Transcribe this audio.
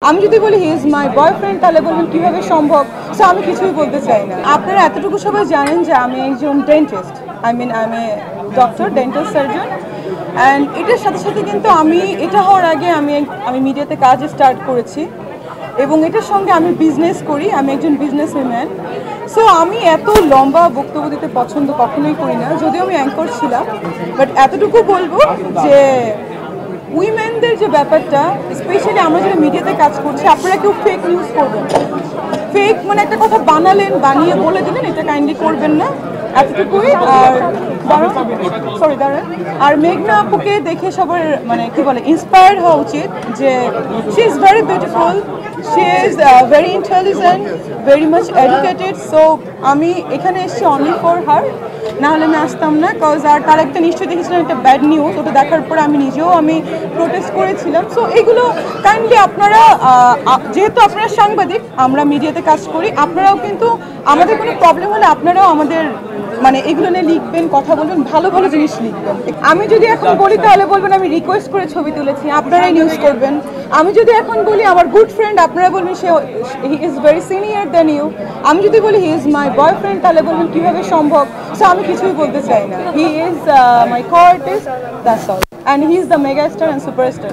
আমি যদি বলি হি ইজ মাই বয়ফ্রেন্ড তাহলে বলবেন কিভাবে সম্ভব। সো আমি কিছুই বলতে চাই না। আপনারা এতটুকু সবাই জানেন যে আমি একজন dentist, I a doctor, dental surgeon. And এটার সাথে সাথে কিন্তু এটা হওয়ার আগে আমি মিডিয়াতে কাজ স্টার্ট করেছি এবং এটার সঙ্গে আমি বিজনেস করি, আমি একজন বিজনেস উইম্যান। সো আমি এত লম্বা বক্তব্য দিতে পছন্দ কখনোই করি না, যদিও আমি অ্যাঙ্কর ছিলাম। বাট এতটুকু বলবো যে উইমেনদের যে ব্যাপারটা, স্পেশালি আমরা যারা মিডিয়াতে কাজ করছি, আপনারা কেউ ফেক নিউজ করবেন। ফেক মানে একটা কথা বানালেন, বানিয়ে বলে দিলেন, এটা কাইন্ডলি করবেন না, এতটুকুই। আর দাঁড়ান, আর মেঘনা আপুকে দেখে সবার মানে কি বলে ইন্সপায়ার্ড হওয়া উচিত যে she is very beautiful, she is very intelligent, very much educated. So আমি এখানে এসেছি অনলি ফর হার, না হলে আমি আসতাম না। কজ আর তার একটা নিশ্চয়ই দেখেছিলাম একটা ব্যাড নিউজ, ওটা দেখার পরে আমি নিজেও প্রোটেস্ট করেছিলাম। সো এগুলো কাইন্ডলি আপনারা, যেহেতু আপনারা সাংবাদিক, আমরা মিডিয়াতে কাজ করি, আপনারাও কিন্তু আমাদের কোনো প্রবলেম হলে আপনারাও আমাদের মানে এগুলো নিয়ে লিখবেন, কথা বলবেন, ভালো ভালো জিনিস লিখবেন। আমি যদি এখন বলি তাহলে বলবেন আমি রিকোয়েস্ট করে ছবি তুলেছি, আপনারাই নিউজ করবেন। আমি যদি এখন বলি আমার গুড ফ্রেন্ড, আপনারা বলবেন he is very senior than you. আমি যদি বলি হি ইজ মাই বয়ফ্রেন্ড তাহলে বলবেন কিভাবে সম্ভব। সো আমি কিছুই বলতে চাই না। He is my coartist, that's all, and he is the mega star and superstar.